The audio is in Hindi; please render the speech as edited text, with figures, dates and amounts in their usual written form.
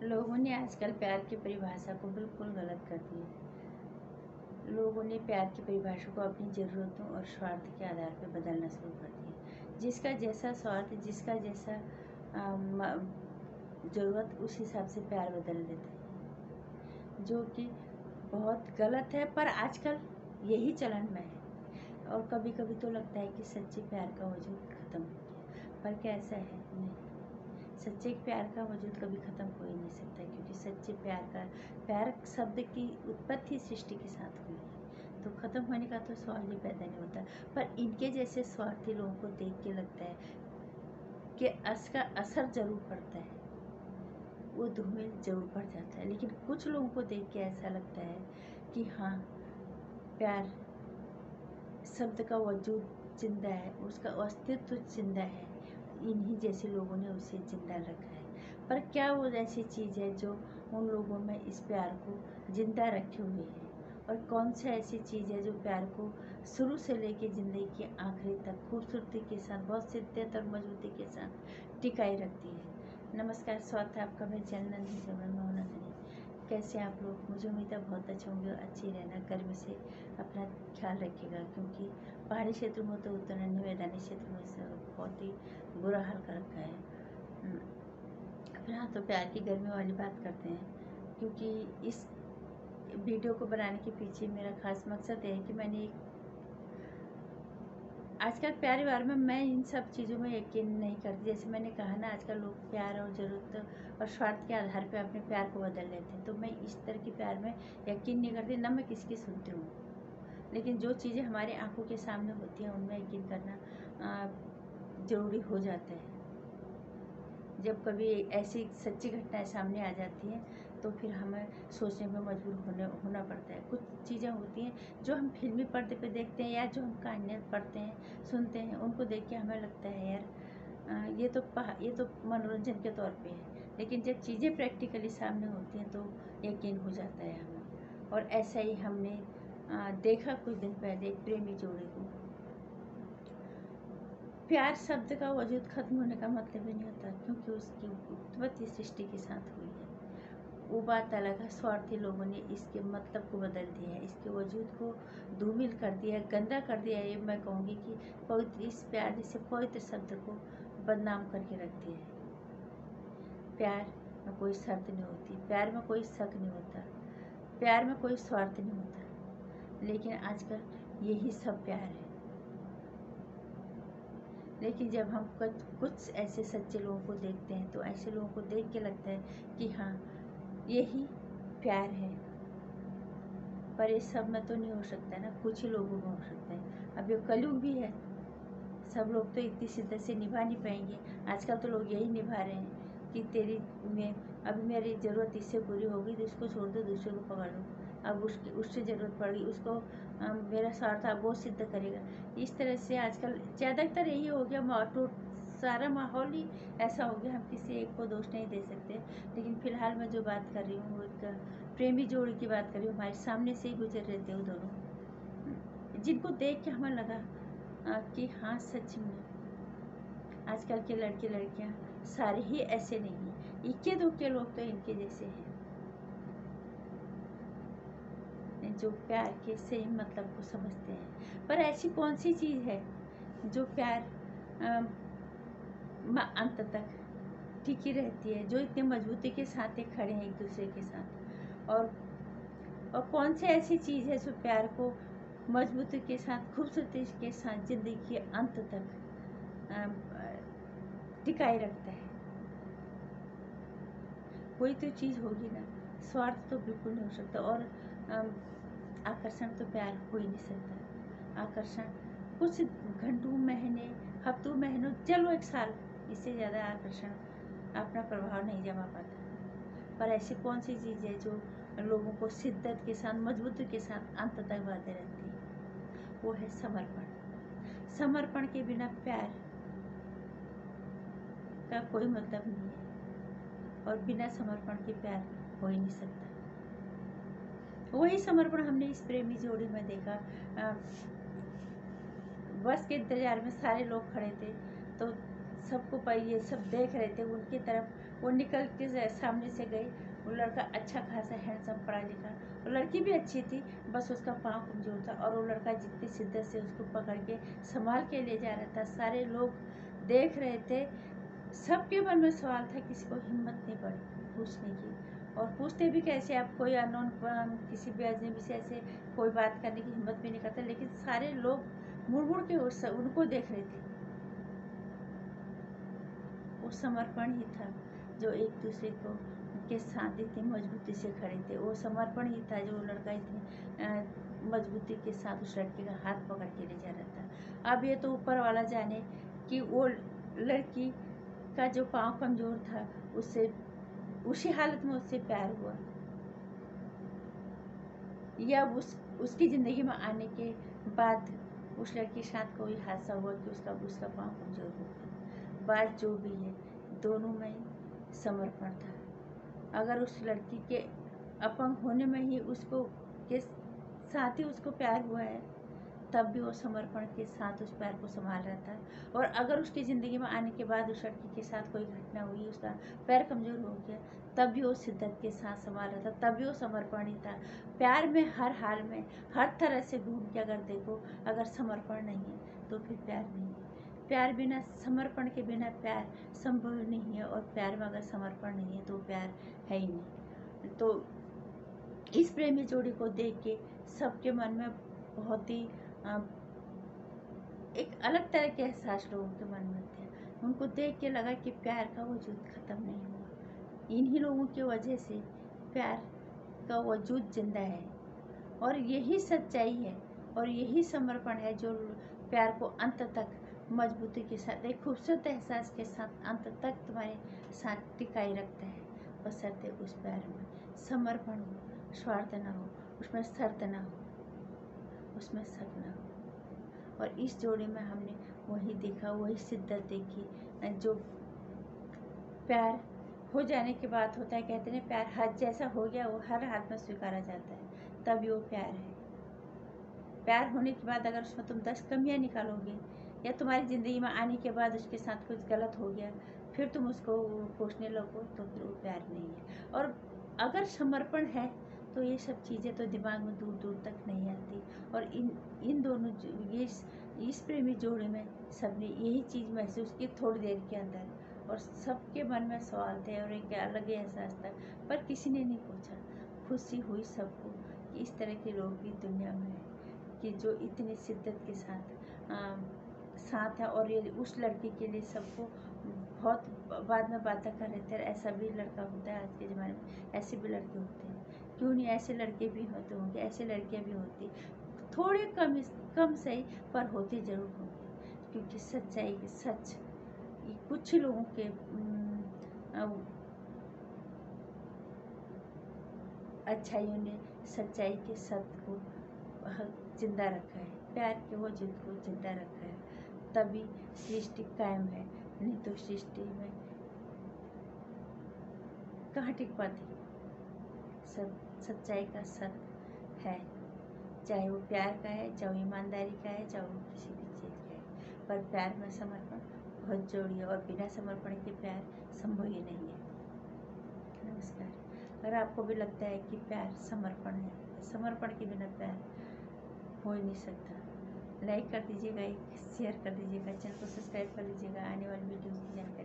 लोगों ने आजकल प्यार की परिभाषा को बिल्कुल गलत कर दी है। लोगों ने प्यार की परिभाषा को अपनी ज़रूरतों और स्वार्थ के आधार पर बदलना शुरू कर दिया। जिसका जैसा स्वार्थ, जिसका जैसा ज़रूरत, उस हिसाब से प्यार बदल देते हैं, जो कि बहुत गलत है। पर आजकल यही चलन में है और कभी कभी तो लगता है कि सच्चे प्यार का वजूद ख़त्म हो गया। पर क्या ऐसा है? नहीं, सच्चे प्यार का वजूद कभी ख़त्म हो ही नहीं सकता, क्योंकि सच्चे प्यार शब्द की उत्पत्ति सृष्टि के साथ हुई है, तो ख़त्म होने का तो सवाल ही पैदा नहीं होता। पर इनके जैसे स्वार्थी लोगों को देख के लगता है कि इसका असर ज़रूर पड़ता है, वो धूमिल ज़रूर पड़ जाता है। लेकिन कुछ लोगों को देख के ऐसा लगता है कि हाँ, प्यार शब्द का वजूद जिंदा है, उसका अस्तित्व जिंदा है। इन्हीं जैसे लोगों ने उसे जिंदा रखा है। पर क्या वो ऐसी चीज़ है जो उन लोगों में इस प्यार को जिंदा रखे हुए है? और कौन सा ऐसी चीज़ है जो प्यार को शुरू से लेकर ज़िंदगी के आखिरी तक खूबसूरती के साथ, बहुत शिद्दत और मजबूती के साथ टिकाई रखती है? नमस्कार, स्वागत है आपका मेरे चैनल नंदिनी जबल में होना नहीं। कैसे आप लोग? मुझे उम्मीद है बहुत अच्छे होंगे और अच्छी रहना। गर्मी से अपना ख्याल रखिएगा, क्योंकि पहाड़ी क्षेत्रों में तो उतना नहीं, मैदानी क्षेत्र में से बहुत ही बुरा हाल कर रखा है। फिलहाल तो प्यार की गर्मी वाली बात करते हैं, क्योंकि इस वीडियो को बनाने के पीछे मेरा खास मकसद है कि मैंने आजकल प्यार के बारे में मैं इन सब चीज़ों में यकीन नहीं करती। जैसे मैंने कहा ना, आजकल लोग प्यार और ज़रूरत और स्वार्थ के आधार पर अपने प्यार को बदल लेते हैं, तो मैं इस तरह के प्यार में यकीन नहीं करती, ना मैं किसकी सुनती हूँ। लेकिन जो चीज़ें हमारे आंखों के सामने होती हैं उनमें यकीन करना ज़रूरी हो जाता है। जब कभी ऐसी सच्ची घटनाएं सामने आ जाती हैं तो फिर हमें सोचने में मजबूर होना पड़ता है। कुछ चीज़ें होती हैं जो हम फिल्मी पर्दे पे देखते हैं या जो हम कहानियाँ पढ़ते हैं, सुनते हैं, उनको देख के हमें लगता है यार ये तो मनोरंजन के तौर पे है। लेकिन जब चीज़ें प्रैक्टिकली सामने होती हैं तो यकीन हो जाता है हमें। और ऐसा ही हमने देखा कुछ दिन पहले एक प्रेमी जोड़े को। प्यार शब्द का वजूद खत्म होने का मतलब ही नहीं होता, क्योंकि उसकी उत्पत्ति सृष्टि के साथ हुई है। वो बात अलग है, स्वार्थी लोगों ने इसके मतलब को बदल दिया है, इसके वजूद को धूमिल कर दिया है, गंदा कर दिया है। ये मैं कहूँगी कि पवित्र, इस प्यार जैसे पवित्र शब्द को बदनाम करके रख दिया है। प्यार में कोई शर्त नहीं होती, प्यार में कोई शक नहीं होता, प्यार में कोई स्वार्थ नहीं होता। लेकिन आजकल यही सब प्यार है। लेकिन जब हम कुछ ऐसे सच्चे लोगों को देखते हैं तो ऐसे लोगों को देख के लगता है कि हाँ, यही प्यार है। पर ये सब में तो नहीं हो सकता ना, कुछ ही लोगों में हो सकता है। अब ये कलयुग भी है, सब लोग तो इतनी शिद्दत से निभा नहीं पाएंगे। आजकल तो लोग यही निभा रहे हैं कि तेरी में अभी मेरी ज़रूरत इससे पूरी होगी तो इसको छोड़ दो, दूसरे को पकड़ लो। अब उससे ज़रूरत पड़ी उसको, मेरा स्वार्थ अब वो सिद्ध करेगा। इस तरह से आजकल ज़्यादातर यही हो गया। सारा माहौल ही ऐसा हो गया। हम किसी एक को दोष नहीं दे सकते। लेकिन फ़िलहाल मैं जो बात कर रही हूँ वो एक प्रेमी जोड़ी की बात कर रही हूँ। हमारे सामने से ही गुजर रहे थे वो दोनों, जिनको देख के हमें लगा कि हाँ, सच में आजकल के लड़के लड़कियाँ सारे ही ऐसे नहीं हैं। इक्के दुक्के लोग तो इनके जैसे हैं जो प्यार के सही मतलब को समझते हैं। पर ऐसी कौन सी चीज़ है जो प्यार अंत तक टिकी रहती है, जो इतनी मजबूती के साथ एक खड़े हैं एक दूसरे के साथ? और कौन सी ऐसी चीज़ है जो प्यार को मजबूती के साथ, खूबसूरती के साथ ज़िंदगी के अंत तक टिकाए रखता है? कोई तो चीज़ होगी ना। स्वार्थ तो बिल्कुल नहीं हो सकता, और आकर्षण तो प्यार हो ही नहीं सकता। आकर्षण कुछ घंटों, महीने, हफ्तों, महीनों, चलो एक साल, इससे ज़्यादा आकर्षण अपना प्रभाव नहीं जमा पाता। पर ऐसी कौन सी चीज़ है जो लोगों को शिद्दत के साथ, मजबूती के साथ अंत तक बांधे रहती है? वो है समर्पण। समर्पण के बिना प्यार का कोई मतलब नहीं है, और बिना समर्पण के प्यार हो ही नहीं सकता। वही समर्पण हमने इस प्रेमी जोड़ी में देखा। बस के इंतजार में सारे लोग खड़े थे, तो सबको ये सब देख रहे थे उनकी तरफ। वो निकल के सामने से गई। वो लड़का अच्छा खासा हैंडसम पढ़ा लिखा, वो लड़की भी अच्छी थी, बस उसका पाँव कमजोर था। और वो लड़का जितनी शिद्दत से उसको पकड़ के संभाल के ले जा रहा था, सारे लोग देख रहे थे। सबके मन में सवाल था, किसी को हिम्मत नहीं पड़ी पूछने की। और पूछते भी कैसे, आप कोई अननोन किसी भी अजनबी से ऐसे कोई बात करने की हिम्मत भी नहीं करता। लेकिन सारे लोग मुड़ मुड़ के उनको देख रहे थे। वो समर्पण ही था जो एक दूसरे को के साथ इतनी मजबूती से खड़े थे। वो समर्पण ही था जो लड़का इतनी मजबूती के साथ उस लड़के का हाथ पकड़ के ले जा रहा था। अब ये तो ऊपर वाला जाने कि वो लड़की का जो पाँव कमजोर था, उससे उसी हालत में उससे प्यार हुआ, या उसकी ज़िंदगी में आने के बाद उस लड़की के साथ कोई हादसा हुआ कि उसका पाँव कमजोर हो गया। बात जो भी है, दोनों में समर्पण था। अगर उस लड़की के अपंग होने में ही उसको के साथ ही उसको प्यार हुआ है, तब भी वो समर्पण के साथ उस प्यार को संभाल रहा था। और अगर उसकी ज़िंदगी में आने के बाद उस लड़की के साथ कोई घटना हुई, उसका पैर कमज़ोर हो गया, तब भी वो शिद्दत के साथ संभाल रहा था, तब भी वो समर्पण ही था। प्यार में हर हाल में, हर तरह से ढूंढ के अगर देखो, अगर समर्पण नहीं है तो फिर प्यार नहीं है। प्यार बिना समर्पण के बिना प्यार संभव नहीं है। और प्यार में अगर समर्पण नहीं है तो प्यार है ही नहीं। तो इस प्रेमी जोड़ी को देख के सबके मन में बहुत ही एक अलग तरह के एहसास लोगों के मन में थे। उनको देख के लगा कि प्यार का वजूद ख़त्म नहीं हुआ। इन्हीं लोगों की वजह से प्यार का वजूद जिंदा है। और यही सच्चाई है और यही समर्पण है जो प्यार को अंत तक मजबूती के साथ, एक खूबसूरत एहसास के साथ अंत तक तुम्हारे साथ टिकाई रखता है। बशर्ते उस प्यार में समर्पण हो, स्वार्थ ना हो, उसमें शर्त ना हो, उसमें शक ना हो। और इस जोड़ी में हमने वही देखा, वही शिद्दत देखी जो प्यार हो जाने के बाद होता है। कहते हैं प्यार हाथ जैसा हो गया, वो हर हाथ में स्वीकारा जाता है, तभी वो प्यार है। प्यार होने के बाद अगर उसमें तुम 10 कमियां निकालोगे, या तुम्हारी ज़िंदगी में आने के बाद उसके साथ कुछ गलत हो गया, फिर तुम उसको कोसने लगो, तो फिर वो प्यार नहीं है। और अगर समर्पण है तो ये सब चीज़ें तो दिमाग में दूर दूर तक नहीं आती। और इन दोनों ये इस प्रेमी जोड़ी में सबने यही चीज़ महसूस की थोड़ी देर के अंदर। और सबके मन में सवाल थे और एक अलग ही एहसास था, पर किसी ने नहीं पूछा। खुशी हुई सबको कि इस तरह के लोग भी दुनिया में हैं कि जो इतनी शिद्दत के साथ है। और ये उस लड़की के लिए सबको बहुत बाद में बातें कर रहे थे, ऐसा भी लड़का होता है आज के ज़माने में, ऐसे भी लड़के होते हैं। क्यों नहीं, ऐसे लड़के भी होते होंगे, ऐसे लड़कियाँ भी होती, थोड़े कम सही, पर होते ज़रूर होंगे। क्योंकि सच्चाई सच कुछ लोगों के अच्छाइयों ने सच्चाई के सत्य को जिंदा रखा है, प्यार के वजूद को जिंदा रखा है, तभी सृष्टि कायम है। नहीं तो सृष्टि में कहाँ टिक पाती। सब सच्चाई का सत्य है, चाहे वो प्यार का है, चाहे वो ईमानदारी का है, चाहे वो किसी भी चीज़ का है। पर प्यार में समर्पण बहुत जरूरी है, और बिना समर्पण के प्यार संभव ही नहीं है। नमस्कार। अगर आपको भी लगता है कि प्यार समर्पण है, समर्पण के बिना प्यार हो ही नहीं सकता, लाइक कर दीजिएगा, शेयर कर दीजिएगा, चैनल को सब्सक्राइब कर लीजिएगा आने वाली वीडियोज़ की जानकारी